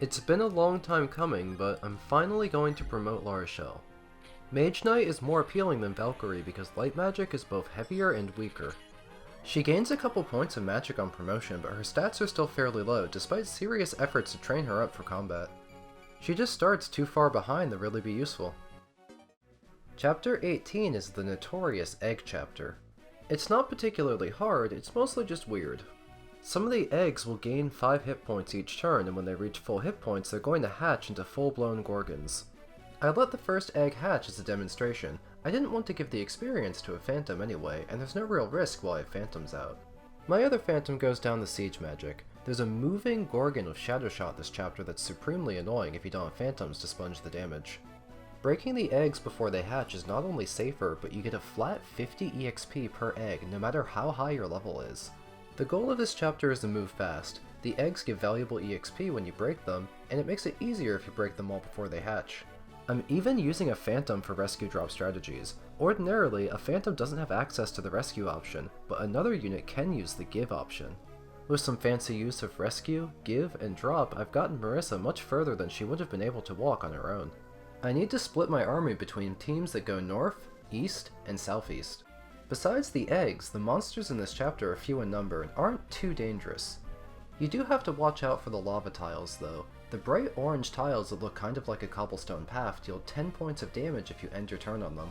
It's been a long time coming, but I'm finally going to promote Larishel. Mage Knight is more appealing than Valkyrie because light magic is both heavier and weaker. She gains a couple points of magic on promotion, but her stats are still fairly low despite serious efforts to train her up for combat. She just starts too far behind to really be useful. Chapter 18 is the notorious Egg chapter. It's not particularly hard, it's mostly just weird. Some of the eggs will gain 5 hit points each turn, and when they reach full hit points, they're going to hatch into full-blown Gorgons. I let the first egg hatch as a demonstration. I didn't want to give the experience to a Phantom anyway, and there's no real risk while I have Phantoms out. My other Phantom goes down the siege magic. There's a moving Gorgon with Shadow Shot this chapter that's supremely annoying if you don't have Phantoms to sponge the damage. Breaking the eggs before they hatch is not only safer, but you get a flat 50 EXP per egg no matter how high your level is. The goal of this chapter is to move fast. The eggs give valuable EXP when you break them, and it makes it easier if you break them all before they hatch. I'm even using a Phantom for rescue drop strategies. Ordinarily, a Phantom doesn't have access to the rescue option, but another unit can use the give option. With some fancy use of rescue, give, and drop, I've gotten Marisa much further than she would have been able to walk on her own. I need to split my army between teams that go north, east, and southeast. Besides the eggs, the monsters in this chapter are few in number and aren't too dangerous. You do have to watch out for the lava tiles though. The bright orange tiles that look kind of like a cobblestone path deal 10 points of damage if you end your turn on them.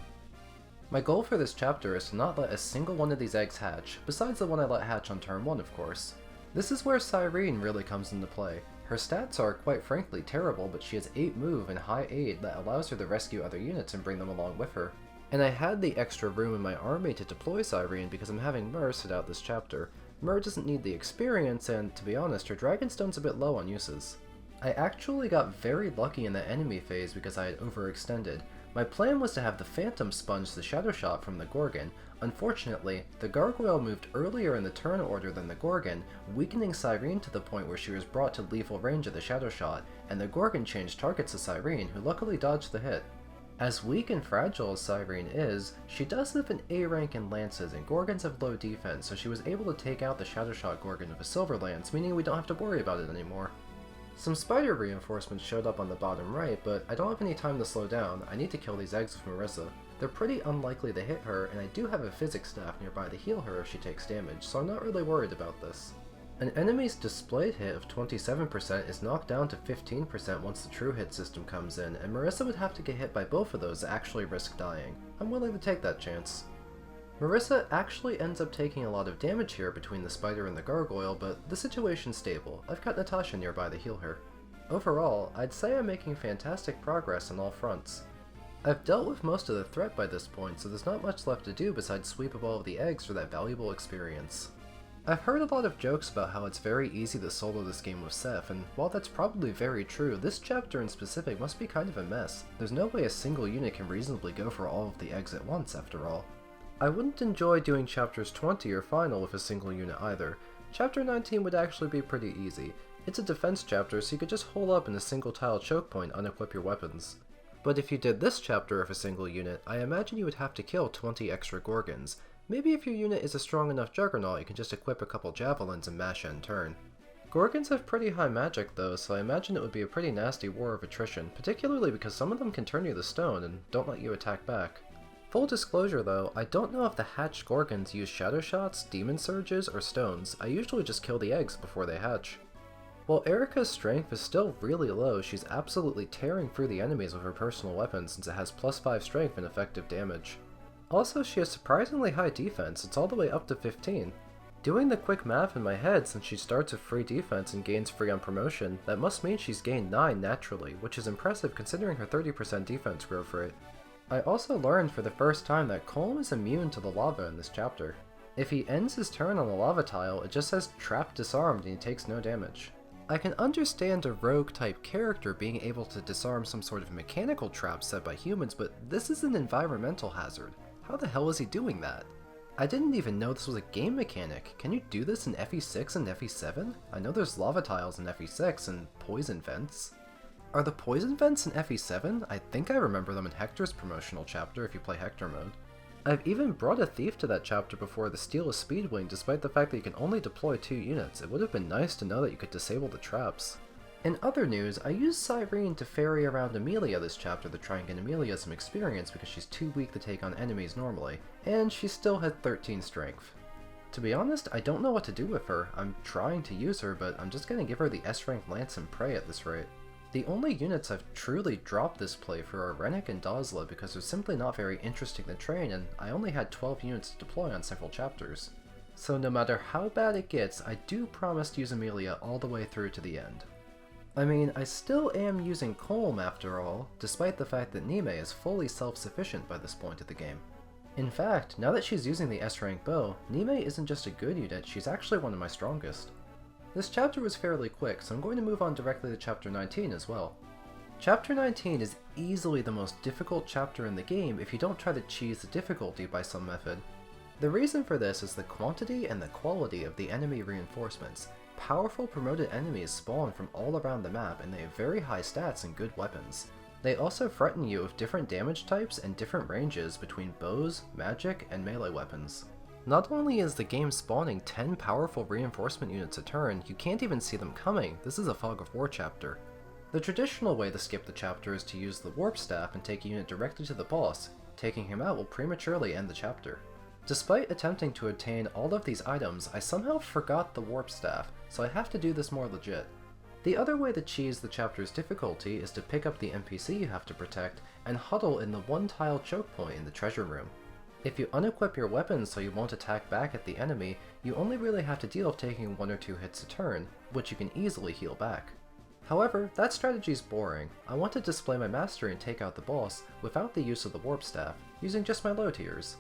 My goal for this chapter is to not let a single one of these eggs hatch, besides the one I let hatch on turn 1 of course. This is where Syrene really comes into play. Her stats are quite frankly terrible, but she has 8 move and high aid that allows her to rescue other units and bring them along with her. And I had the extra room in my army to deploy Syrene because I'm having Myrrh sit out this chapter. Myrrh doesn't need the experience, and to be honest, her Dragonstone's a bit low on uses. I actually got very lucky in the enemy phase because I had overextended. My plan was to have the Phantom sponge the Shadow Shot from the Gorgon. Unfortunately, the Gargoyle moved earlier in the turn order than the Gorgon, weakening Syrene to the point where she was brought to lethal range of the Shadow Shot, and the Gorgon changed targets to Syrene, who luckily dodged the hit. As weak and fragile as Syrene is, she does live in A rank in lances, and Gorgons have low defense, so she was able to take out the Shadow Shot Gorgon with a silver lance, meaning we don't have to worry about it anymore. Some spider reinforcements showed up on the bottom right, but I don't have any time to slow down. I need to kill these eggs with Marisa. They're pretty unlikely to hit her, and I do have a physics staff nearby to heal her if she takes damage, so I'm not really worried about this. An enemy's displayed hit of 27% is knocked down to 15% once the true hit system comes in, and Marisa would have to get hit by both of those to actually risk dying. I'm willing to take that chance. Marisa actually ends up taking a lot of damage here between the spider and the gargoyle, but the situation's stable. I've got Natasha nearby to heal her. Overall, I'd say I'm making fantastic progress on all fronts. I've dealt with most of the threat by this point, so there's not much left to do besides sweep up all of the eggs for that valuable experience. I've heard a lot of jokes about how it's very easy to solo this game with Seth, and while that's probably very true, this chapter in specific must be kind of a mess. There's no way a single unit can reasonably go for all of the eggs at once, after all. I wouldn't enjoy doing chapters 20 or final with a single unit either. Chapter 19 would actually be pretty easy. It's a defense chapter, so you could just hole up in a single tile choke point, unequip your weapons. But if you did this chapter with a single unit, I imagine you would have to kill 20 extra Gorgons. Maybe if your unit is a strong enough Juggernaut, you can just equip a couple Javelins and mash end turn. Gorgons have pretty high magic though, so I imagine it would be a pretty nasty war of attrition, particularly because some of them can turn you to stone and don't let you attack back. Full disclosure though, I don't know if the hatched Gorgons use Shadow Shots, Demon Surges, or Stones. I usually just kill the eggs before they hatch. While Eirika's strength is still really low, she's absolutely tearing through the enemies with her personal weapon since it has +5 strength and effective damage. Also, she has surprisingly high defense, it's all the way up to 15. Doing the quick math in my head, since she starts with free defense and gains free on promotion, that must mean she's gained 9 naturally, which is impressive considering her 30% defense growth rate. I also learned for the first time that Colm is immune to the lava in this chapter. If he ends his turn on the lava tile, it just says trapped disarmed and he takes no damage. I can understand a rogue type character being able to disarm some sort of mechanical trap set by humans, but this is an environmental hazard. How the hell is he doing that? I didn't even know this was a game mechanic. Can you do this in FE6 and FE7? I know there's lava tiles in FE6 and poison vents. Are the poison vents in FE7? I think I remember them in Hector's promotional chapter if you play Hector mode. I've even brought a thief to that chapter before to steal a speedwing despite the fact that you can only deploy 2 units. It would have been nice to know that you could disable the traps. In other news, I used Syrene to ferry around Amelia this chapter to try and get Amelia some experience because she's too weak to take on enemies normally, and she still had 13 strength. To be honest, I don't know what to do with her. I'm trying to use her, but I'm just gonna give her the S-rank Lance and Prey at this rate. The only units I've truly dropped this playthrough are Rennac and Dozla because they're simply not very interesting to train, and I only had 12 units to deploy on several chapters. So no matter how bad it gets, I do promise to use Amelia all the way through to the end. I mean, I still am using Colm after all, despite the fact that Neimi is fully self-sufficient by this point of the game. In fact, now that she's using the S-rank bow, Neimi isn't just a good unit, she's actually one of my strongest. This chapter was fairly quick, so I'm going to move on directly to chapter 19 as well. Chapter 19 is easily the most difficult chapter in the game if you don't try to cheese the difficulty by some method. The reason for this is the quantity and the quality of the enemy reinforcements. Powerful promoted enemies spawn from all around the map and they have very high stats and good weapons. They also threaten you with different damage types and different ranges between bows, magic, and melee weapons. Not only is the game spawning 10 powerful reinforcement units a turn, you can't even see them coming. This is a Fog of War chapter. The traditional way to skip the chapter is to use the Warp Staff and take a unit directly to the boss. Taking him out will prematurely end the chapter. Despite attempting to obtain all of these items, I somehow forgot the Warp Staff, so I have to do this more legit. The other way to cheese the chapter's difficulty is to pick up the NPC you have to protect and huddle in the one-tile choke point in the treasure room. If you unequip your weapons so you won't attack back at the enemy, you only really have to deal with taking 1 or 2 hits a turn, which you can easily heal back. However, that strategy's boring. I want to display my mastery and take out the boss without the use of the Warp Staff, using just my low tiers.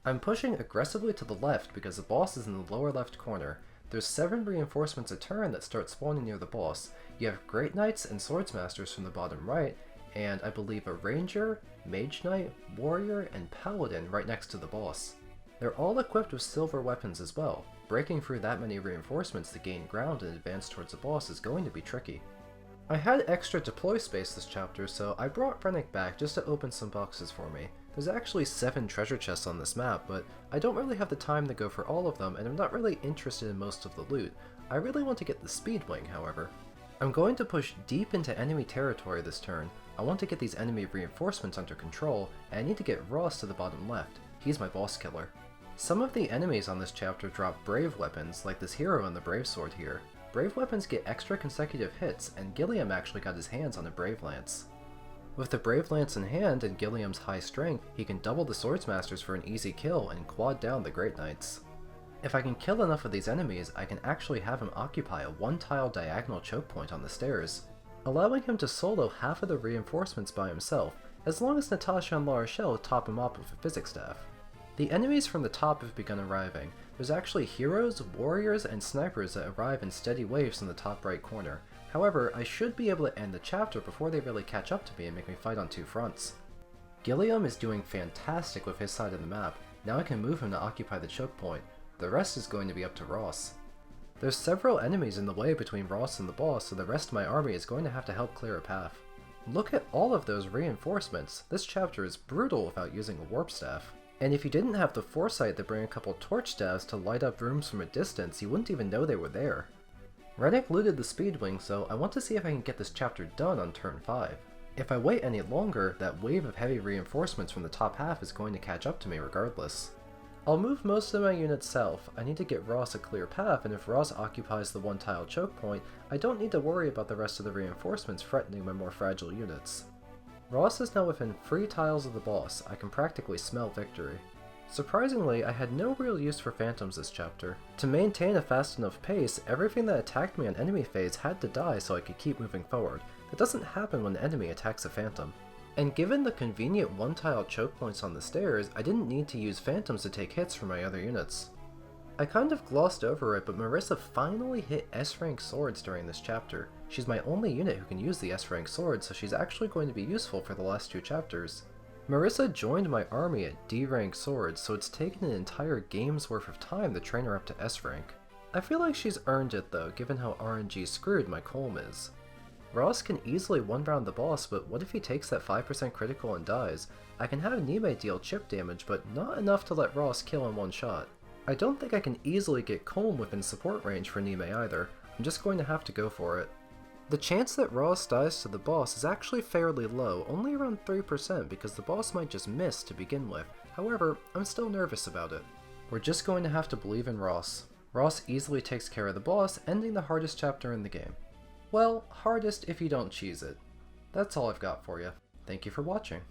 I'm pushing aggressively to the left because the boss is in the lower left corner. There's 7 reinforcements a turn that start spawning near the boss. You have Great Knights and Swordsmasters from the bottom right, and I believe a Ranger, Mage Knight, Warrior, and Paladin right next to the boss. They're all equipped with silver weapons as well. Breaking through that many reinforcements to gain ground and advance towards the boss is going to be tricky. I had extra deploy space this chapter, so I brought Rennac back just to open some boxes for me. There's actually 7 treasure chests on this map, but I don't really have the time to go for all of them, and I'm not really interested in most of the loot. I really want to get the Speedwing, however. I'm going to push deep into enemy territory this turn. I want to get these enemy reinforcements under control, and I need to get Ross to the bottom left. He's my boss killer. Some of the enemies on this chapter drop Brave weapons, like this hero in the Brave Sword here. Brave weapons get extra consecutive hits, and Gilliam actually got his hands on a Brave Lance. With the Brave Lance in hand and Gilliam's high strength, he can double the Swordsmasters for an easy kill and quad down the Great Knights. If I can kill enough of these enemies, I can actually have him occupy a one-tile diagonal choke point on the stairs, allowing him to solo half of the reinforcements by himself, as long as Natasha and La Rochelle top him up with a physics staff. The enemies from the top have begun arriving. There's actually heroes, warriors, and snipers that arrive in steady waves in the top right corner. However, I should be able to end the chapter before they really catch up to me and make me fight on 2 fronts. Gilliam is doing fantastic with his side of the map. Now I can move him to occupy the choke point. The rest is going to be up to Ross. There's several enemies in the way between Ross and the boss, so the rest of my army is going to have to help clear a path. Look at all of those reinforcements. This chapter is brutal without using a Warp Staff. And if you didn't have the foresight to bring a couple torch staffs to light up rooms from a distance, you wouldn't even know they were there. Rennac looted the Speedwing, so I want to see if I can get this chapter done on turn 5. If I wait any longer, that wave of heavy reinforcements from the top half is going to catch up to me regardless. I'll move most of my units south. I need to get Ross a clear path, and if Ross occupies the one-tile choke point, I don't need to worry about the rest of the reinforcements threatening my more fragile units. Ross is now within 3 tiles of the boss. I can practically smell victory. Surprisingly, I had no real use for phantoms this chapter. To maintain a fast enough pace, everything that attacked me on enemy phase had to die so I could keep moving forward. That doesn't happen when an enemy attacks a phantom. And given the convenient one-tile choke points on the stairs, I didn't need to use phantoms to take hits from my other units. I kind of glossed over it, but Marisa finally hit S-rank swords during this chapter. She's my only unit who can use the S-rank sword, so she's actually going to be useful for the last 2 chapters. Marisa joined my army at D-rank swords, so it's taken an entire game's worth of time to train her up to S-rank. I feel like she's earned it though, given how RNG screwed my Colm is. Ross can easily one-round the boss, but what if he takes that 5% critical and dies? I can have Neimi deal chip damage, but not enough to let Ross kill in one shot. I don't think I can easily get Colm within support range for Neimi either. I'm just going to have to go for it. The chance that Ross dies to the boss is actually fairly low, only around 3% because the boss might just miss to begin with. However, I'm still nervous about it. We're just going to have to believe in Ross. Ross easily takes care of the boss, ending the hardest chapter in the game. Well, hardest if you don't cheese it. That's all I've got for you. Thank you for watching.